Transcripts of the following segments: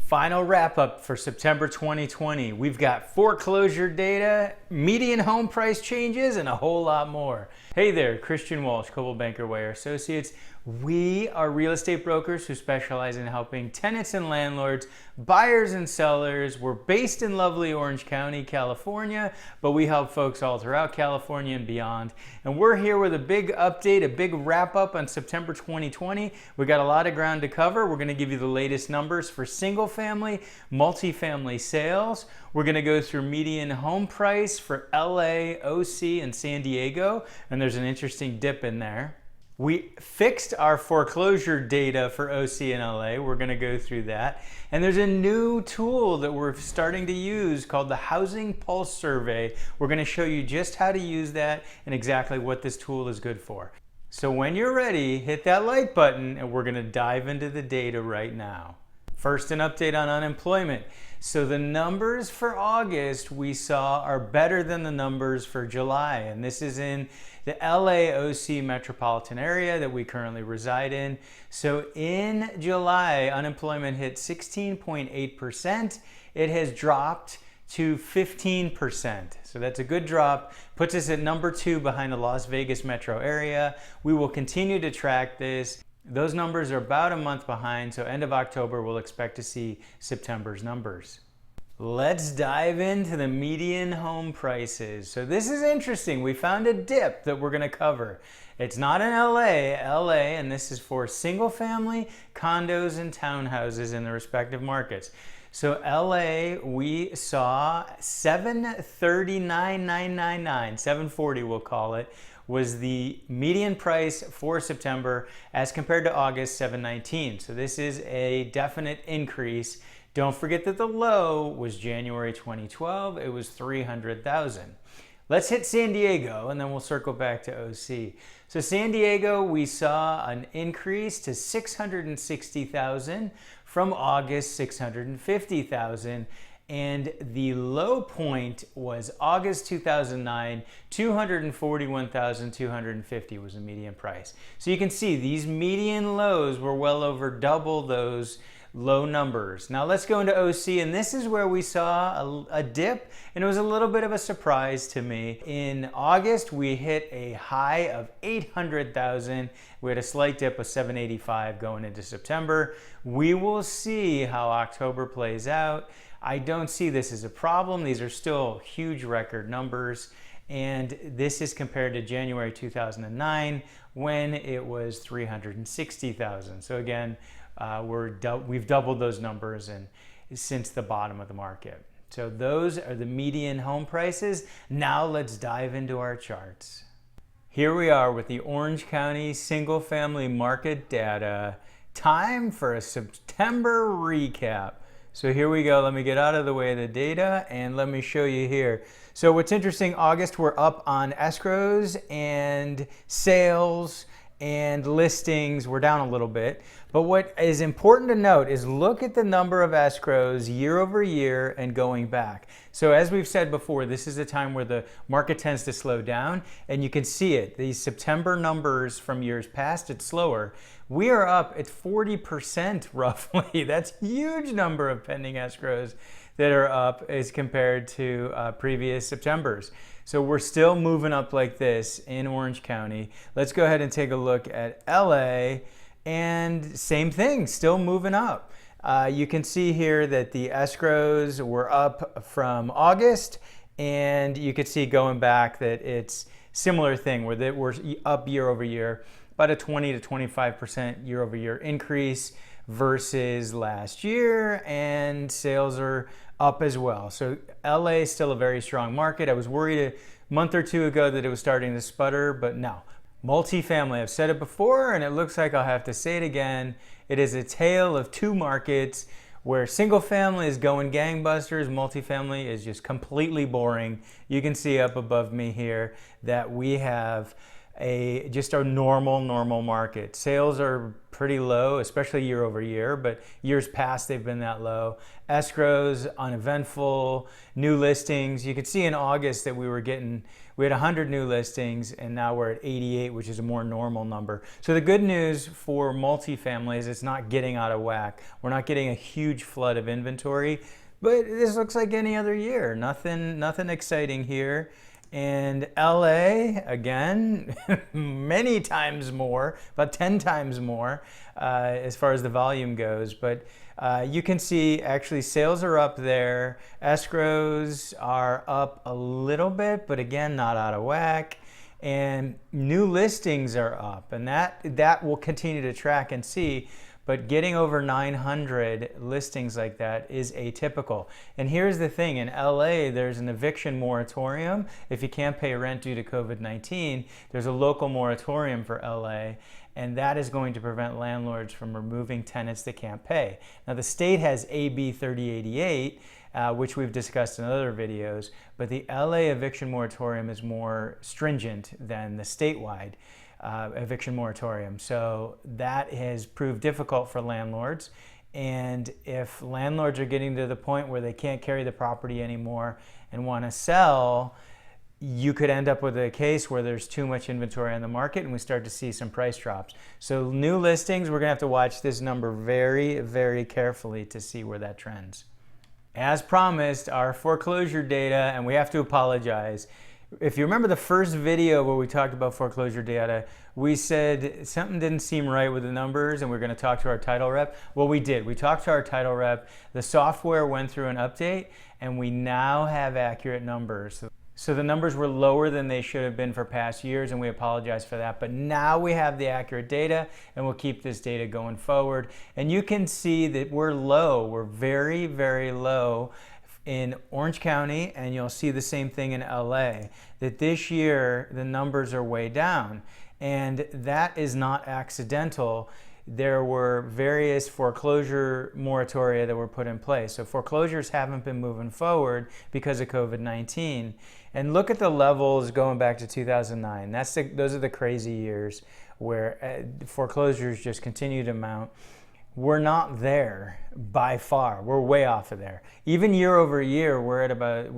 Final wrap up for September 2020. We've got foreclosure data, median home price changes, and a whole lot more. Hey there, Christian Walsh, Coldwell Banker Wire Associates. We are real estate brokers who specialize in helping tenants and landlords, buyers and sellers. We're based in lovely Orange County, California, but we help folks all throughout California and beyond. And we're here with a big update, a big wrap up on September 2020. We got a lot of ground to cover. We're going to give you the latest numbers for single family, multifamily sales. We're going to go through median home price for LA, OC, and San Diego, and there's an interesting dip in there. We fixed our foreclosure data for OC and LA. We're going to go through that. And there's a new tool that we're starting to use called the Housing Pulse Survey. We're going to show you just how to use that and exactly what this tool is good for. So when you're ready, hit that like button and we're going to dive into the data right now. First, an update on unemployment. So the numbers for August we saw are better than the numbers for July, and this is in the LA OC metropolitan area that we currently reside in. So in July, unemployment hit 16.8%. It has dropped to 15%. So that's a good drop. Puts us at number 2 behind the Las Vegas metro area. We will continue to track this. Those numbers are about a month behind, so end of October we'll expect to see September's numbers. Let's dive into the median home prices. So this is interesting. We found a dip that we're going to cover. It's not in LA, and this is for single family, condos, and townhouses in the respective markets. So LA, we saw $739,999, 740 we'll call it, was the median price for September as compared to August, $719. So this is a definite increase. Don't forget that the low was January 2012. It was 300,000. Let's hit San Diego and then we'll circle back to OC. So San Diego, we saw an increase to 660,000 from August, 650,000. And the low point was August 2009, 241,250 was the median price. So you can see these median lows were well over double those low numbers. Now let's go into OC, and this is where we saw a dip, and it was a little bit of a surprise to me. In August, we hit a high of 800,000. We had a slight dip of 785 going into September. We will see how October plays out. I don't see this as a problem. These are still huge record numbers, and this is compared to January 2009 when it was 360,000. So again, we've doubled those numbers since the bottom of the market. So those are the median home prices. Now let's dive into our charts. Here we are with the Orange County single family market data. Time for a September recap. So here we go. Let me get out of the way of the data and let me show you here. So what's interesting, August we're up on escrows and sales and listings. We're down a little bit. But what is important to note is look at the number of escrows year over year and going back. So as we've said before, this is a time where the market tends to slow down, and you can see it. These September numbers from years past, it's slower. We are up at 40% roughly. That's a huge number of pending escrows that are up as compared to previous Septembers. So we're still moving up like this in Orange County. Let's go ahead and take a look at LA, and same thing, still moving up. You can see here that the escrows were up from August, and you can see going back that it's similar thing where we're up year over year, about a 20 to 25% year over year increase versus last year, and sales are up as well. So LA is still a very strong market. I was worried a month or two ago that it was starting to sputter, but no. Multifamily, I've said it before and it looks like I'll have to say it again. It is a tale of two markets where single family is going gangbusters, multifamily is just completely boring. You can see up above me here that we have just a normal market. Sales are pretty low, especially year over year, but years past they've been that low. Escrows, uneventful, new listings. You could see in August that we had 100 new listings, and now we're at 88, which is a more normal number. So the good news for multifamily is it's not getting out of whack. We're not getting a huge flood of inventory, but this looks like any other year. Nothing exciting here. And LA, again, many times more, about 10 times more as far as the volume goes. But you can see actually sales are up there. Escrows are up a little bit, but again, not out of whack. And new listings are up, and that will continue to track and see. But getting over 900 listings like that is atypical. And here's the thing, in LA, there's an eviction moratorium. If you can't pay rent due to COVID-19, there's a local moratorium for LA, and that is going to prevent landlords from removing tenants that can't pay. Now, the state has AB 3088, which we've discussed in other videos, but the LA eviction moratorium is more stringent than the statewide eviction moratorium. So that has proved difficult for landlords. And if landlords are getting to the point where they can't carry the property anymore and want to sell, you could end up with a case where there's too much inventory on the market and we start to see some price drops. So new listings, we're going to have to watch this number very, very carefully to see where that trends. As promised, our foreclosure data, and we have to apologize. If you remember the first video where we talked about foreclosure data, we said something didn't seem right with the numbers and we're going to talk to our title rep. Well, we did. We talked to our title rep. The software went through an update and we now have accurate numbers. So the numbers were lower than they should have been for past years, and we apologize for that. But now we have the accurate data, and we'll keep this data going forward. And you can see that we're low. We're very, very low in Orange County, and you'll see the same thing in LA, that this year the numbers are way down. And that is not accidental. There were various foreclosure moratoria that were put in place. So foreclosures haven't been moving forward because of COVID-19. And look at the levels going back to 2009. Those are the crazy years where foreclosures just continue to mount. We're not there by far. We're way off of there. Even year over year, we're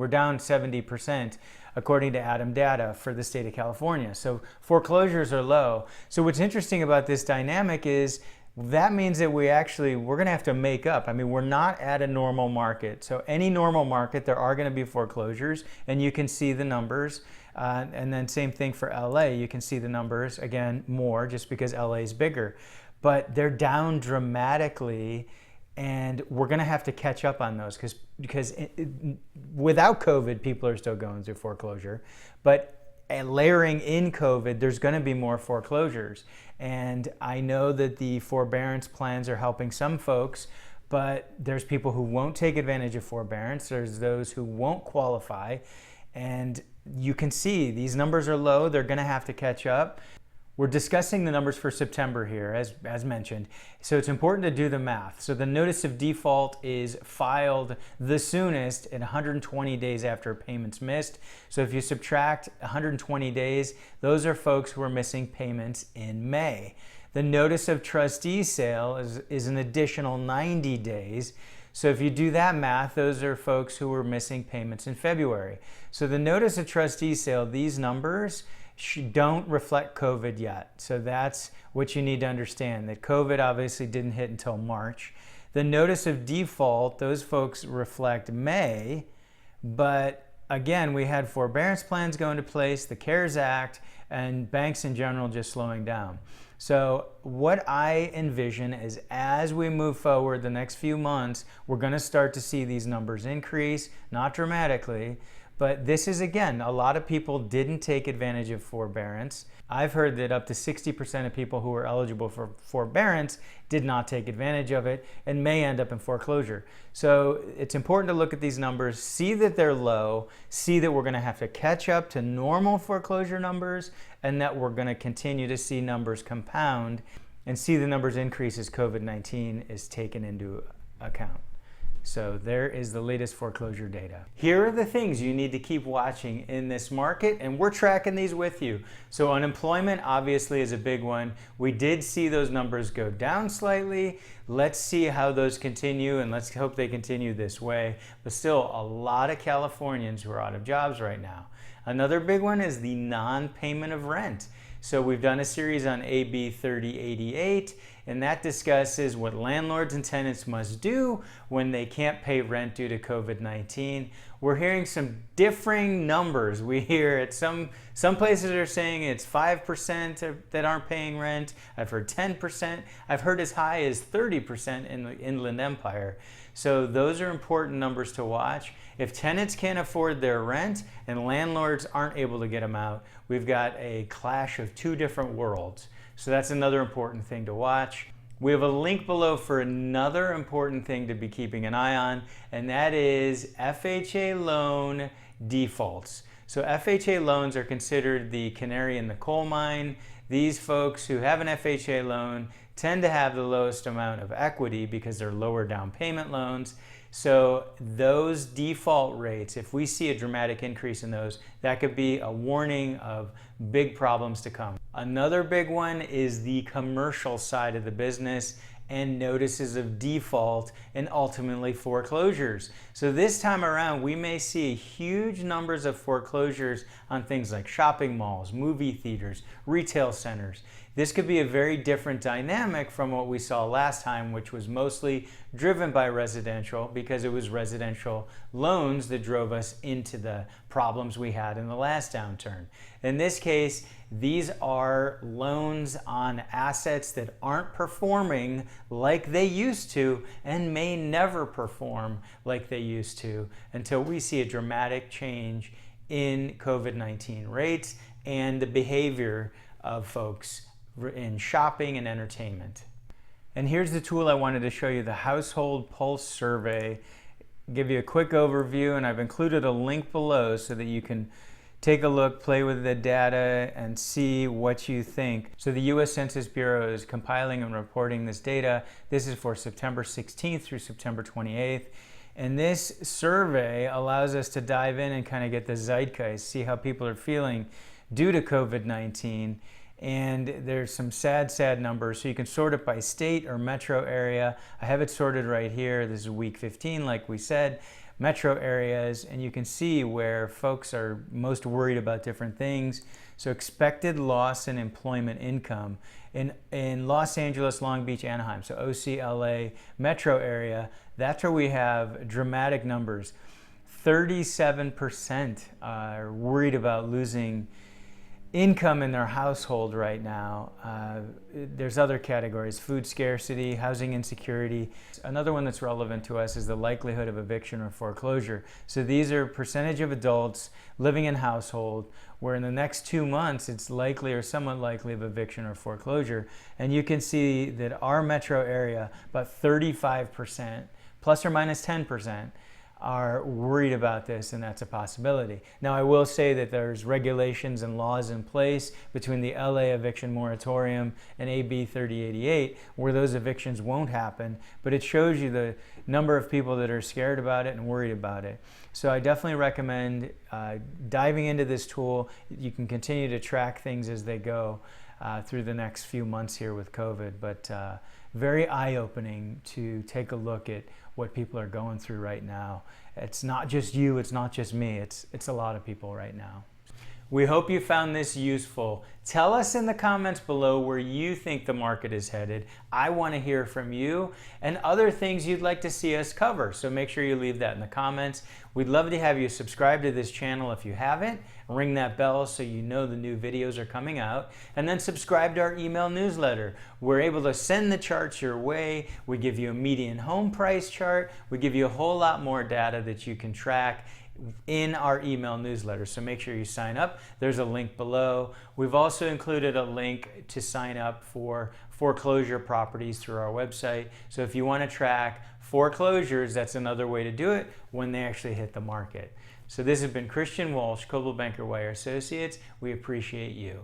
down 70%. According to ADAM data for the state of California. So foreclosures are low. So what's interesting about this dynamic is that means that we're going to have to make up. I mean, we're not at a normal market. So any normal market, there are going to be foreclosures, and you can see the numbers. And then same thing for LA. You can see the numbers, again, more just because LA is bigger. But they're down dramatically. And we're going to have to catch up on those because without COVID, people are still going through foreclosure. But layering in COVID, there's going to be more foreclosures. And I know that the forbearance plans are helping some folks, but there's people who won't take advantage of forbearance. There's those who won't qualify. And you can see these numbers are low. They're going to have to catch up. We're discussing the numbers for September here, as mentioned. So it's important to do the math. So the notice of default is filed the soonest at 120 days after a payment's missed. So if you subtract 120 days, those are folks who are missing payments in May. The notice of trustee sale is an additional 90 days. So if you do that math, those are folks who were missing payments in February. So the notice of trustee sale, these numbers don't reflect COVID yet. So that's what you need to understand, that COVID obviously didn't hit until March. The notice of default, those folks reflect May, but again, we had forbearance plans go into place, the CARES Act, and banks in general just slowing down. So what I envision is as we move forward the next few months, we're going to start to see these numbers increase, not dramatically. But this is, again, a lot of people didn't take advantage of forbearance. I've heard that up to 60% of people who were eligible for forbearance did not take advantage of it and may end up in foreclosure. So it's important to look at these numbers, see that they're low, see that we're going to have to catch up to normal foreclosure numbers, and that we're going to continue to see numbers compound and see the numbers increase as COVID-19 is taken into account. So there is the latest foreclosure data. Here are the things you need to keep watching in this market, and we're tracking these with you. So unemployment obviously is a big one. We did see those numbers go down slightly. Let's see how those continue, and let's hope they continue this way. But still, a lot of Californians who are out of jobs right now. Another big one is the non-payment of rent. So we've done a series on AB 3088, and that discusses what landlords and tenants must do when they can't pay rent due to COVID-19. We're hearing some differing numbers. We hear at some places are saying it's 5% that aren't paying rent. I've heard 10%. I've heard as high as 30% in the Inland Empire. So those are important numbers to watch. If tenants can't afford their rent and landlords aren't able to get them out, we've got a clash of two different worlds. So that's another important thing to watch. We have a link below for another important thing to be keeping an eye on, and that is FHA loan defaults. So FHA loans are considered the canary in the coal mine. These folks who have an FHA loan tend to have the lowest amount of equity because they're lower down payment loans. So those default rates, if we see a dramatic increase in those, that could be a warning of big problems to come. Another big one is the commercial side of the business and notices of default and ultimately foreclosures. So this time around, we may see huge numbers of foreclosures on things like shopping malls, movie theaters, retail centers. This could be a very different dynamic from what we saw last time, which was mostly driven by residential, because it was residential loans that drove us into the problems we had in the last downturn. In this case, these are loans on assets that aren't performing like they used to and may never perform like they used to until we see a dramatic change in COVID-19 rates and the behavior of folks in shopping and entertainment. And here's the tool I wanted to show you, the Household Pulse Survey. Give you a quick overview, and I've included a link below so that you can take a look, play with the data, and see what you think. So the U.S. Census Bureau is compiling and reporting this data. This is for September 16th through September 28th. And this survey allows us to dive in and kind of get the zeitgeist, see how people are feeling due to COVID-19. And there's some sad numbers. So you can sort it by state or metro area. I have it sorted right here. This is week 15, like we said, metro areas, and you can see where folks are most worried about different things. So expected loss in employment income in Los Angeles, Long Beach, Anaheim, so OC LA metro area, that's where we have dramatic numbers. 37% are worried about losing income in their household right now. There's other categories: food scarcity, housing insecurity. Another one that's relevant to us is the likelihood of eviction or foreclosure. So these are percentage of adults living in household where in the next 2 months it's likely or somewhat likely of eviction or foreclosure. And you can see that our metro area, about 35%, plus or minus 10%, are worried about this, and that's a possibility. Now, I will say that there's regulations and laws in place between the LA eviction moratorium and AB 3088 where those evictions won't happen, but it shows you the number of people that are scared about it and worried about it. So I definitely recommend diving into this tool. You can continue to track things as they go through the next few months here with COVID, but very eye-opening to take a look at what people are going through right now. It's not just you, it's not just me, it's a lot of people right now. We hope you found this useful. Tell us in the comments below where you think the market is headed. I want to hear from you and other things you'd like to see us cover. So make sure you leave that in the comments. We'd love to have you subscribe to this channel if you haven't. Ring that bell so you know the new videos are coming out. And then subscribe to our email newsletter. We're able to send the charts your way. We give you a median home price chart. We give you a whole lot more data that you can track in our email newsletter. So make sure you sign up. There's a link below. We've also included a link to sign up for foreclosure properties through our website. So if you want to track foreclosures, that's another way to do it when they actually hit the market. So this has been Christian Walsh, Coldwell Banker Wire Associates. We appreciate you.